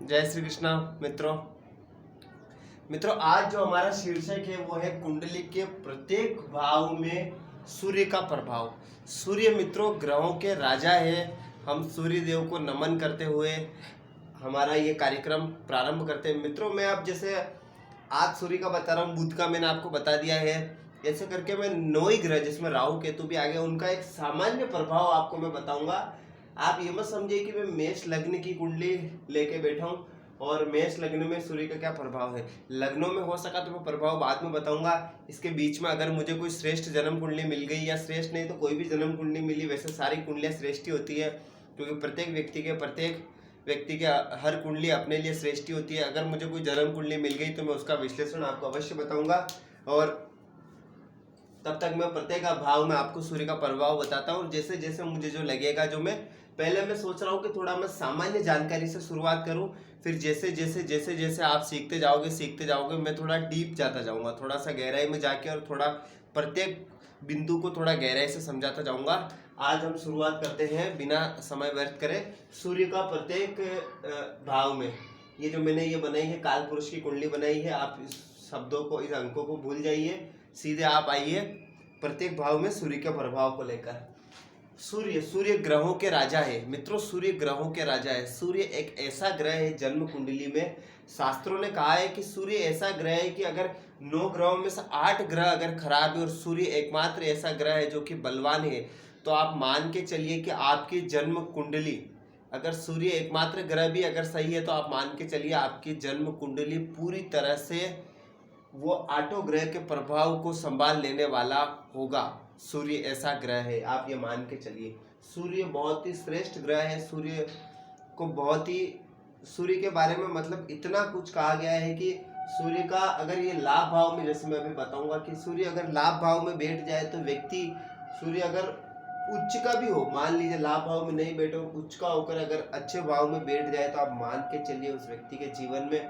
जय श्री कृष्णा मित्रों आज जो हमारा शीर्षक है वो है कुंडली के प्रत्येक भाव में सूर्य का प्रभाव। सूर्य मित्रों ग्रहों के राजा है। हम सूर्य देव को नमन करते हुए हमारा ये कार्यक्रम प्रारंभ करते हैं। मित्रों मैं अब जैसे आज सूर्य का बता रहा हूँ, बुध का मैंने आपको बता दिया है। ऐसे करके मैं 9 ही ग्रह जिसमें राहु केतु भी आ गया, उनका एक सामान्य प्रभाव आपको मैं बताऊंगा। आप ये मत समझिए कि मैं मेष लग्न की कुंडली लेके बैठा हूँ और मेष लग्न में सूर्य का क्या प्रभाव है। लग्नों में हो सका तो मैं प्रभाव बाद में बताऊंगा। इसके बीच में अगर मुझे कोई श्रेष्ठ जन्म कुंडली मिल गई, या श्रेष्ठ नहीं तो कोई भी जन्म कुंडली मिली, वैसे सारी कुंडलियाँ श्रेष्ठ ही होती है क्योंकि प्रत्येक व्यक्ति के हर कुंडली अपने लिए श्रेष्ठ होती है। अगर मुझे कोई जन्म कुंडली मिल गई तो मैं उसका विश्लेषण आपको अवश्य बताऊंगा, और तब तक मैं प्रत्येक भाव में आपको सूर्य का प्रभाव बताता हूँ। जैसे जैसे मुझे जो लगेगा, जो मैं सोच रहा हूँ कि थोड़ा मैं सामान्य जानकारी से शुरुआत करूँ, फिर जैसे जैसे आप सीखते जाओगे मैं थोड़ा डीप जाता जाऊँगा, थोड़ा सा गहराई में जाके, और थोड़ा प्रत्येक बिंदु को थोड़ा गहराई से समझाता जाऊँगा। आज हम शुरुआत करते हैं बिना समय व्यर्थ करे सूर्य का प्रत्येक भाव में। ये जो मैंने ये बनाई है काल पुरुष की कुंडली बनाई है, आप इस शब्दों को, इस अंकों को भूल जाइए, सीधे आप आइए प्रत्येक भाव में सूर्य के प्रभाव को लेकर। सूर्य ग्रहों के राजा है मित्रों, सूर्य ग्रहों के राजा है। सूर्य एक ऐसा ग्रह है, जन्म कुंडली में शास्त्रों ने कहा है कि सूर्य ऐसा ग्रह है कि अगर 9 ग्रहों में से 8 ग्रह अगर खराब है और सूर्य एकमात्र ऐसा ग्रह है जो कि बलवान है, तो आप मान के चलिए कि आपकी जन्म कुंडली, अगर सूर्य एकमात्र ग्रह भी अगर सही है तो आप मान के चलिए आपकी जन्म कुंडली पूरी तरह से वो 8 ग्रह के प्रभाव को संभाल लेने वाला होगा। सूर्य ऐसा ग्रह है, आप ये मान के चलिए। सूर्य बहुत ही श्रेष्ठ ग्रह है। सूर्य के बारे में मतलब इतना कुछ कहा गया है कि सूर्य का अगर ये लाभ भाव में, जैसे मैं अभी बताऊंगा कि सूर्य अगर लाभ भाव में बैठ जाए तो व्यक्ति, सूर्य अगर उच्च का भी हो, मान लीजिए लाभ भाव में नहीं बैठे, उच्च का होकर अगर अच्छे भाव में बैठ जाए तो आप मान के चलिए उस व्यक्ति के जीवन में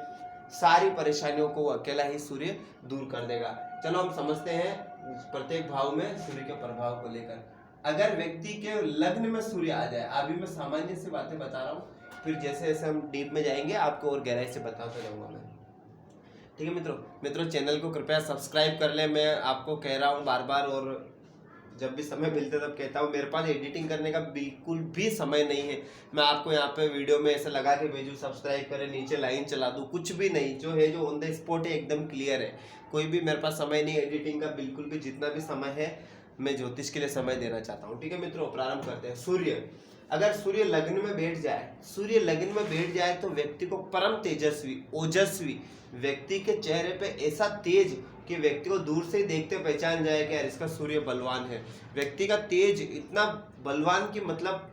सारी परेशानियों को अकेला ही सूर्य दूर कर देगा। चलो हम समझते हैं प्रत्येक भाव में सूर्य के प्रभाव को लेकर। अगर व्यक्ति के लग्न में सूर्य आ जाए, अभी मैं सामान्य से बातें बता रहा हूँ, फिर जैसे जैसे हम डीप में जाएंगे आपको और गहराई से बताता जाऊंगा मैं। ठीक है मित्रों चैनल को कृपया सब्सक्राइब कर ले। मैं आपको कह रहा हूँ बार बार, और जब भी समय मिलता है तब कहता हूँ, मेरे पास एडिटिंग करने का बिल्कुल भी समय नहीं है। मैं आपको यहाँ पे वीडियो में ऐसे लगा के भेजूँ, सब्सक्राइब करें, नीचे लाइन चला दूँ, कुछ भी नहीं। जो है जो ऑन द स्पॉट है, एकदम क्लियर है। कोई भी मेरे पास समय नहीं एडिटिंग का, बिल्कुल भी। जितना भी समय है मैं ज्योतिष के लिए समय देना चाहता हूँ। ठीक है मित्रों, प्रारंभ करते हैं। अगर सूर्य लग्न में बैठ जाए तो व्यक्ति को परम तेजस्वी, ओजस्वी, व्यक्ति के चेहरे पे ऐसा तेज कि व्यक्ति को दूर से ही देखते पहचान जाए कि यार इसका सूर्य बलवान है। व्यक्ति का तेज इतना बलवान कि मतलब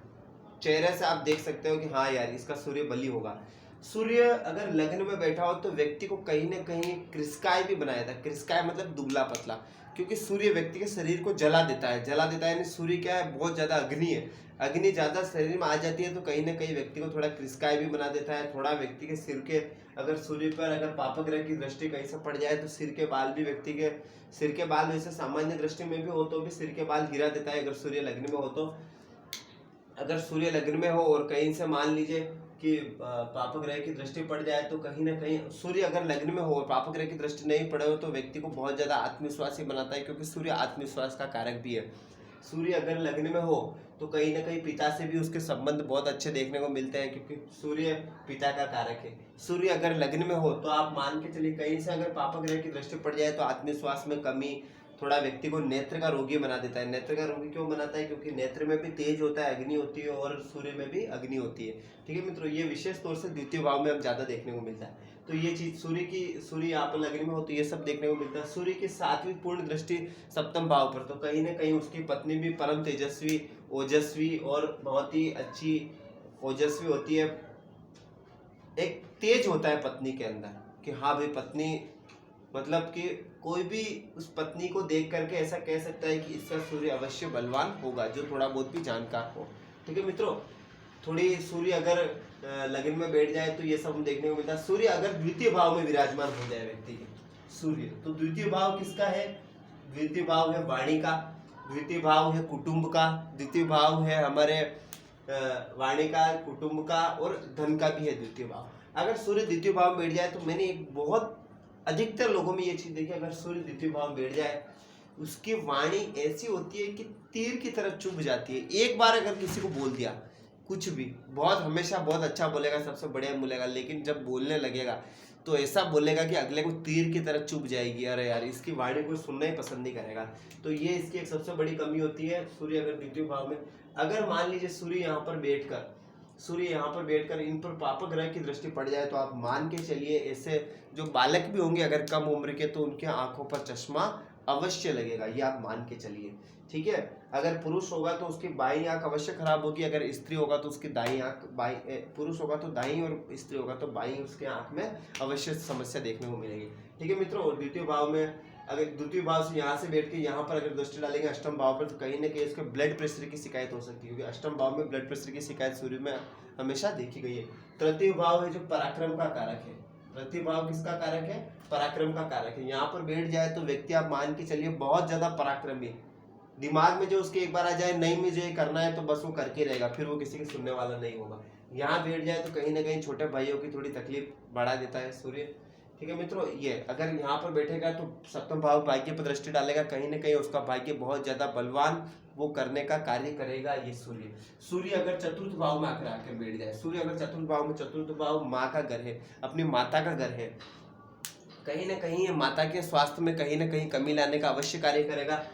चेहरे से आप देख सकते हो कि हाँ यार इसका सूर्य बली होगा। सूर्य अगर लग्न में बैठा हो तो व्यक्ति को कहीं ना कहीं कृष्काय भी बनाया था। कृष्काय मतलब दुबला पतला, क्योंकि सूर्य व्यक्ति के शरीर को जला देता है यानी सूर्य क्या है, बहुत ज्यादा अग्नि है। अग्नि ज्यादा शरीर में आ जाती है तो कहीं ना कहीं व्यक्ति को थोड़ा कृष्काय भी बना देता है। थोड़ा व्यक्ति के सिर के, अगर सूर्य पर अगर पापग्रह की दृष्टि कहीं से पड़ जाए तो सिर के बाल भी, व्यक्ति के सिर के बाल वैसे सामान्य दृष्टि में भी हो तो भी सिर के बाल गिरा देता है अगर सूर्य लग्न में हो तो। अगर सूर्य लग्न में हो और कहीं से मान लीजिए कि पापग्रह की दृष्टि पड़ जाए तो कहीं ना कहीं, सूर्य अगर लग्न में हो और पापग्रह की दृष्टि नहीं पड़े हो तो व्यक्ति को बहुत ज्यादा आत्मविश्वासी बनाता है, क्योंकि सूर्य आत्मविश्वास का कारक भी है। सूर्य अगर लग्न में हो तो कहीं ना कहीं पिता से भी उसके संबंध बहुत अच्छे देखने को मिलते हैं, क्योंकि सूर्य पिता का कारक है। सूर्य अगर लग्न में हो तो आप मान के चलिए कहीं से अगर पापग्रह की दृष्टि पड़ जाए तो आत्मविश्वास में कमी, थोड़ा व्यक्ति को नेत्र का रोगी बना देता है। नेत्र का रोगी क्यों बनाता है? क्योंकि नेत्र में भी तेज होता है, अग्नि होती है, और सूर्य में भी अग्नि होती है। ठीक है मित्रों, ये विशेष तौर से द्वितीय भाव में अब ज्यादा देखने को मिलता है। तो ये चीज सूर्य यहाँ पर लग्न में हो तो ये सब देखने को मिलता है। सूर्य की 7वीं पूर्ण दृष्टि सप्तम भाव पर, तो कहीं ना कहीं उसकी पत्नी भी परम तेजस्वी, ओजस्वी और बहुत ही अच्छी ओजस्वी होती है। एक तेज होता है पत्नी के अंदर कि हाँ भाई पत्नी, मतलब कि कोई भी उस पत्नी को देख करके ऐसा कह सकता है कि इसका सूर्य अवश्य बलवान होगा, जो थोड़ा बहुत भी जानकार हो। ठीक है मित्रों, थोड़ी सूर्य अगर लग्न में बैठ जाए तो ये सब हम देखने को मिलता है। सूर्य अगर द्वितीय भाव में विराजमान हो जाए व्यक्ति के, सूर्य, तो द्वितीय भाव किसका है? द्वितीय भाव है वाणी का, द्वितीय भाव है कुटुंब का, द्वितीय भाव है हमारे वाणी का, कुटुंब का और धन का भी है द्वितीय भाव। अगर सूर्य द्वितीय भाव में बैठ जाए तो मैंने एक बहुत अधिकतर लोगों में ये चीज देखी, अगर सूर्य द्वितीय भाव में बैठ जाए उसकी वाणी ऐसी होती है कि तीर की तरह चुभ जाती है। एक बार अगर किसी को बोल दिया कुछ भी, बहुत हमेशा बहुत अच्छा बोलेगा, सबसे बढ़िया बोलेगा, लेकिन जब बोलने लगेगा तो ऐसा बोलेगा कि अगले को तीर की तरह चुभ जाएगी। अरे यार, इसकी वाणी कोई सुनना ही पसंद नहीं करेगा। तो ये इसकी एक सबसे बड़ी कमी होती है सूर्य अगर द्वितीय भाव में। अगर मान लीजिए सूर्य यहाँ पर बैठकर इन पर पाप ग्रह की दृष्टि पड़ जाए तो आप मान के चलिए, ऐसे जो बालक भी होंगे अगर कम उम्र के, तो उनके आंखों पर चश्मा अवश्य लगेगा, ये आप मान के चलिए। ठीक है, अगर पुरुष होगा तो उसकी बाईं आंख अवश्य खराब होगी, अगर स्त्री होगा तो उसकी दाईं आंख, पुरुष होगा तो दाईं और स्त्री होगा तो बाईं, उसके आंख में अवश्य समस्या देखने को मिलेगी। ठीक है मित्रों, और द्वितीय भाव में अगर द्वितीय भाव से यहाँ से बैठ के यहाँ पर अगर दृष्टि डालेंगे अष्टम भाव पर, तो कहीं ना कहीं इसके ब्लड प्रेशर की शिकायत हो सकती है, क्योंकि अष्टम भाव में ब्लड प्रेशर की शिकायत सूर्य में हमेशा देखी गई है। तृतीय भाव है जो पराक्रम का कारक है। तृतीय भाव किसका कारक है? पराक्रम का कारक है। यहाँ पर बैठ जाए तो व्यक्ति आप मान के चलिए बहुत ज्यादा पराक्रमी, दिमाग में जो उसके एक बार आ जाए नहीं मुझे ये करना है तो बस वो करके रहेगा, फिर वो किसी के सुनने वाला नहीं होगा। यहाँ बैठ जाए तो कहीं ना कहीं छोटे भाइयों की थोड़ी तकलीफ बढ़ा देता है सूर्य। ठीक है मित्रों, ये अगर यहाँ पर बैठेगा तो सप्तम भाव भाग्य पर दृष्टि डालेगा, कहीं ना कहीं उसका भाग्य बहुत ज्यादा बलवान वो करने का कार्य करेगा ये सूर्य। सूर्य अगर चतुर्थ भाव में आकर आकर बैठ जाए, सूर्य अगर चतुर्थ भाव में, चतुर्थ भाव माँ का घर है, अपनी माता का घर है, कहीं ना कहीं माता के स्वास्थ्य में कहीं ना कहीं कमी लाने का अवश्य कार्य करेगा।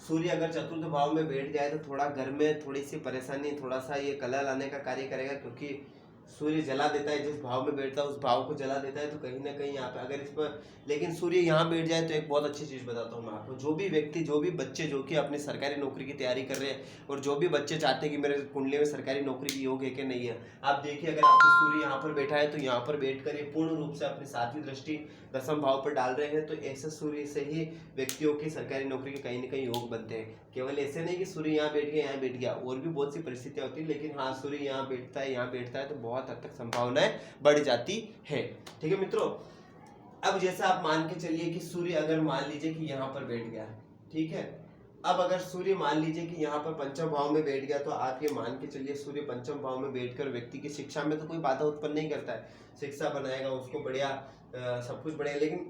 सूर्य अगर चतुर्थ भाव में बैठ जाए तो थोड़ा घर में थोड़ी सी परेशानी, थोड़ा सा ये कलह लाने का कार्य करेगा, क्योंकि सूर्य जला देता है, जिस भाव में बैठता है उस भाव को जला देता है। तो कहीं ना कहीं यहाँ पे अगर इस पर, लेकिन सूर्य यहाँ बैठ जाए तो एक बहुत अच्छी चीज़ बताता हूँ मैं आपको, जो भी व्यक्ति, जो भी बच्चे जो कि अपनी सरकारी नौकरी की तैयारी कर रहे हैं, और जो भी बच्चे चाहते हैं कि मेरे कुंडली में सरकारी नौकरी की योग है कि नहीं है, आप देखिए अगर आपका सूर्य यहाँ पर बैठा है तो यहाँ पर बैठकर ये पूर्ण रूप से अपनी सातवीं दृष्टि दसम भाव पर डाल रहे हैं, तो ऐसे सूर्य से ही व्यक्तियों की सरकारी नौकरी के कहीं ना कहीं योग बनते हैं। केवल ऐसे नहीं कि सूर्य यहाँ बैठ गया यहाँ बैठ गया, और भी बहुत सी परिस्थितियां होती है, लेकिन हाँ सूर्य यहाँ बैठता है तो बहुत हद तक संभावनाएं बढ़ जाती है। ठीक है मित्रों, अब जैसा आप मान के चलिए कि सूर्य अगर मान लीजिए कि यहाँ पर बैठ गया, ठीक है, अब अगर सूर्य मान लीजिए कि यहाँ पर पंचम भाव में बैठ गया, तो आप ये मान के चलिए सूर्य पंचम भाव में बैठकर व्यक्ति की शिक्षा में तो कोई बाधा उत्पन्न नहीं करता है, शिक्षा बनाएगा उसको बढ़िया, सब कुछ बढ़िया, लेकिन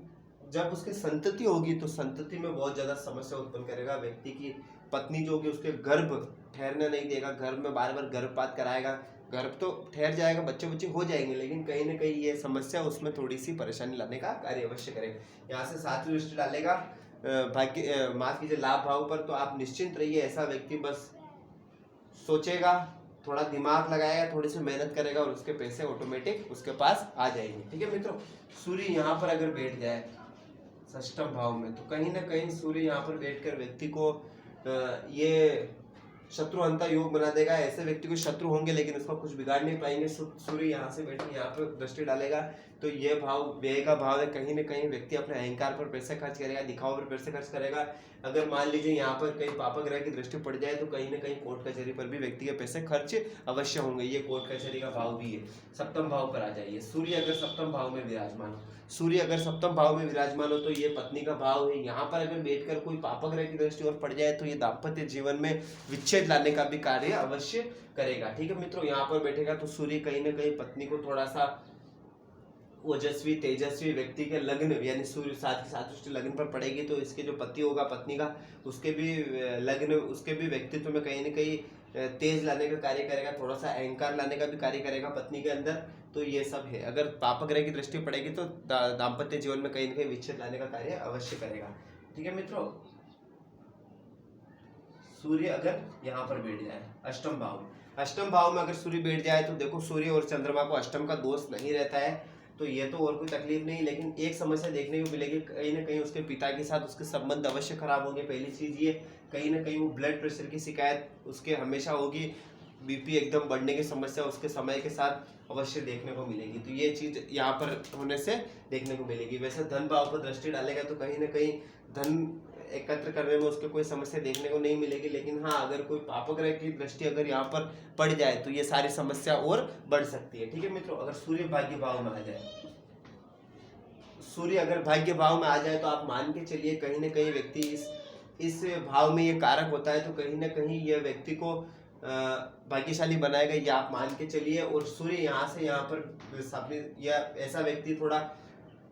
जब उसकी संतति होगी तो संतति में बहुत ज्यादा समस्या उत्पन्न करेगा। व्यक्ति की पत्नी जो होगी उसके गर्भ ठहरने नहीं देगा, गर्भ में बार बार गर्भपात कराएगा, गर्भ तो ठहर जाएगा, बच्चे बच्चे हो जाएंगे, लेकिन कहीं ना कहीं ये समस्या उसमें थोड़ी सी परेशानी लाने का कार्य अवश्य करेगा। यहाँ से सातवीं दृष्टि डालेगा भाग्य, माफ कीजिए, लाभ भाव पर, तो आप निश्चिंत रहिए, ऐसा व्यक्ति बस सोचेगा, थोड़ा दिमाग लगाएगा, थोड़ी सी मेहनत करेगा और उसके पैसे ऑटोमेटिक उसके पास आ जाएंगे। ठीक है मित्रों, सूर्य यहाँ पर अगर बैठ जाए षष्ठम भाव में, तो कहीं ना कहीं सूर्य यहाँ पर बैठकर व्यक्ति को ये शत्रु अंता योग बना देगा। ऐसे व्यक्ति को शत्रु होंगे लेकिन उसको कुछ बिगाड़ नहीं पाएंगे। सूर्य यहाँ से बैठ यहाँ पर दृष्टि डालेगा तो ये भाव व्यय का भाव है, कहीं ना कहीं व्यक्ति अपने अहंकार पर पैसे खर्च करेगा, दिखावा पर पैसे खर्च करेगा। अगर मान लीजिए यहाँ पर कहीं पापा ग्रह की दृष्टि पड़ जाए तो कहीं ना कहीं कोर्ट कचहरी पर भी व्यक्ति के पैसे खर्च अवश्य होंगे, ये कोर्ट कचहरी का भाव भी है। सप्तम भाव पर आ जाइए, सूर्य अगर सप्तम भाव में विराजमान हो, सूर्य अगर सप्तम भाव में विराजमान हो तो ये पत्नी का भाव है। यहाँ पर अगर बैठकर कोई पापा ग्रह की दृष्टि और पड़ जाए तो ये दाम्पत्य जीवन में विच्छेद लाने का भी कार्य अवश्य करेगा। ठीक है मित्रों, यहाँ पर बैठेगा तो सूर्य कहीं ना कहीं पत्नी को थोड़ा सा ओजस्वी तेजस्वी व्यक्ति के लग्न, यानी सूर्य साथ ही साथ उसके लग्न पर पड़ेगी तो इसके जो पति होगा पत्नी का, उसके भी लग्न, उसके भी व्यक्तित्व में कहीं ना कहीं तेज लाने का कार्य करेगा, थोड़ा सा अहंकार लाने का भी कार्य करेगा पत्नी के अंदर। तो ये सब है, अगर पाप ग्रह की दृष्टि पड़ेगी तो दाम्पत्य जीवन में कहीं ना कहीं विच्छेद लाने का कार्य अवश्य करेगा। ठीक है मित्रों, सूर्य अगर यहाँ पर बैठ जाए अष्टम भाव में, अष्टम भाव में अगर सूर्य बैठ जाए तो देखो सूर्य और चंद्रमा को अष्टम का दोष नहीं रहता है, तो ये तो और कोई तकलीफ नहीं, लेकिन एक समस्या देखने को मिलेगी, कहीं ना कहीं उसके पिता के साथ उसके संबंध अवश्य खराब होंगे। पहली चीज ये, कहीं ना कहीं वो ब्लड प्रेशर की शिकायत उसके हमेशा होगी, बीपी एकदम बढ़ने की समस्या उसके समय के साथ अवश्य देखने को मिलेगी। तो ये चीज यहाँ पर होने से देखने को मिलेगी। वैसे धन भाव पर दृष्टि डालेगा तो कहीं ना कहीं धन एकत्र करने में उसके कोई समस्या देखने को नहीं मिलेगी, लेकिन हाँ अगर कोई पाप ग्रह की दृष्टि अगर यहाँ पर पड़ जाए तो ये सारी समस्या और बढ़ सकती है। ठीक है मित्रों, अगर सूर्य भाग्य भाव में आ जाए, सूर्य अगर भाग्य भाव में आ जाए तो आप मान के चलिए कहीं ना कहीं व्यक्ति इस भाव में ये कारक होता है, तो कहीं ना कहीं यह व्यक्ति को भाग्यशाली बनाएगा, ये आप मान के चलिए। और सूर्य यहाँ से यहाँ पर या ऐसा व्यक्ति थोड़ा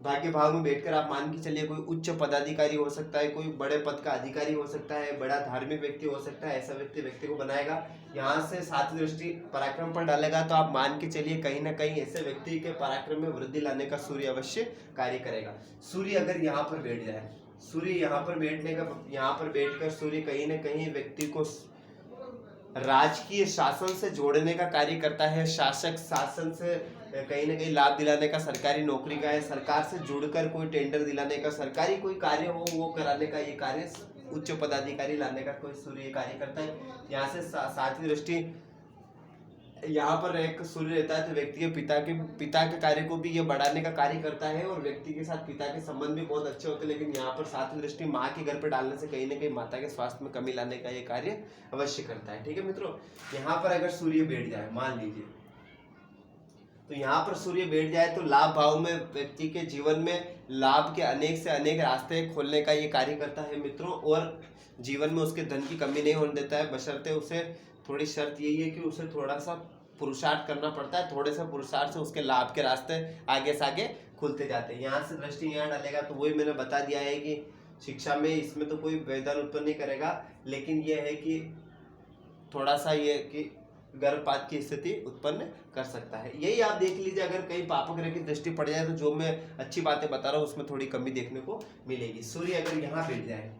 भाग्य भाव में बैठकर आप मान के चलिए कोई उच्च पदाधिकारी हो सकता है, कोई बड़े पद का अधिकारी हो सकता है, बड़ा धार्मिक व्यक्ति हो सकता है, ऐसा व्यक्ति को बनाएगा। यहाँ से सातवीं दृष्टि पराक्रम पर डालेगा, तो आप मान के चलिए कहीं ना कहीं ऐसे व्यक्ति के पराक्रम में वृद्धि लाने का सूर्य अवश्य कार्य करेगा। सूर्य अगर यहाँ पर बैठ जाए, सूर्य यहाँ पर बैठकर सूर्य कहीं ना कहीं व्यक्ति को राजकीय शासन से जोड़ने का कार्य करता है, शासक शासन से कहीं ना कहीं लाभ दिलाने का, सरकारी नौकरी का है, सरकार से जुड़कर कोई टेंडर दिलाने का, सरकारी कोई कार्य हो वो कराने का ये कार्य, उच्च पदाधिकारी लाने का कोई सूर्य कार्य करता है। यहाँ से सातवीं दृष्टि यहाँ पर एक सूर्य रहता है तो व्यक्ति के पिता के कार्य को भी ये बढ़ाने का कार्य करता है, और व्यक्ति के साथ पिता के संबंध भी बहुत अच्छे होते हैं। लेकिन यहाँ पर सातवीं दृष्टि माँ के घर पर डालने से कहीं ना कहीं माता के स्वास्थ्य में कमी लाने का ये कार्य अवश्य करता है। ठीक है मित्रों, यहाँ पर अगर सूर्य बैठ जाए, मान लीजिए, तो यहाँ पर सूर्य बैठ जाए तो लाभ भाव में व्यक्ति के जीवन में लाभ के अनेक से अनेक रास्ते खोलने का ये कार्य करता है मित्रों, और जीवन में उसके धन की कमी नहीं होने देता है, बशर्ते उसे थोड़ी शर्त यही है कि उसे थोड़ा सा पुरुषार्थ करना पड़ता है, थोड़े से पुरुषार्थ से उसके लाभ के रास्ते आगे से आगे खुलते जाते हैं। यहाँ से दृष्टि यहाँ डालेगा तो वही मैंने बता दिया है कि शिक्षा में इसमें तो कोई व्यवधान उत्पन्न नहीं करेगा, लेकिन यह है कि थोड़ा सा ये कि गर्भपात की स्थिति उत्पन्न कर सकता है। यही आप देख लीजिए, अगर कहीं पाप ग्रह की दृष्टि पड़ जाए तो जो मैं अच्छी बातें बता रहा हूँ उसमें थोड़ी कमी देखने को मिलेगी। सूर्य अगर यहाँ बैठ जाए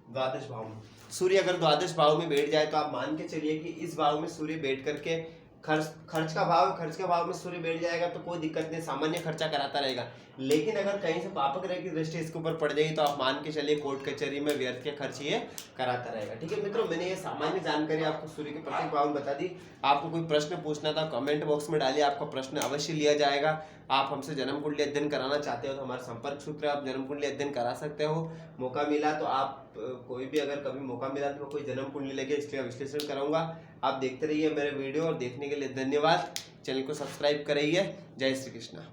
द्वादश भाव में, सूर्य अगर द्वादश भाव में बैठ जाए तो आप मान के चलिए कि इस भाव में सूर्य बैठ करके खर्च का भाव में सूर्य बैठ जाएगा तो कोई दिक्कत नहीं, सामान्य खर्चा कराता रहेगा। लेकिन अगर कहीं से पाप ग्रह की दृष्टि इसके ऊपर पड़ जाएगी तो आप मान के चलिए कोर्ट कचहरी में व्यर्थ के खर्च ये कराता रहेगा। ठीक है मित्रों, मैंने ये सामान्य जानकारी आपको सूर्य के प्रत्येक भाव में बता दी। आपको कोई प्रश्न पूछना था कमेंट बॉक्स में डालिए, आपका प्रश्न अवश्य लिया जाएगा। आप हमसे जन्म कुंडली अध्ययन कराना चाहते हो तो हमारा संपर्क सूत्र आप जन्म कुंडली अध्ययन करा सकते हो। मौका मिला तो आप कोई भी अगर कभी मौका मिला तो कोई जन्म कुंडली लगे इसलिए विश्लेषण कराऊंगा। आप देखते रहिए मेरे वीडियो, और देखने के लिए धन्यवाद। चैनल को सब्सक्राइब करिए। जय श्री कृष्णा।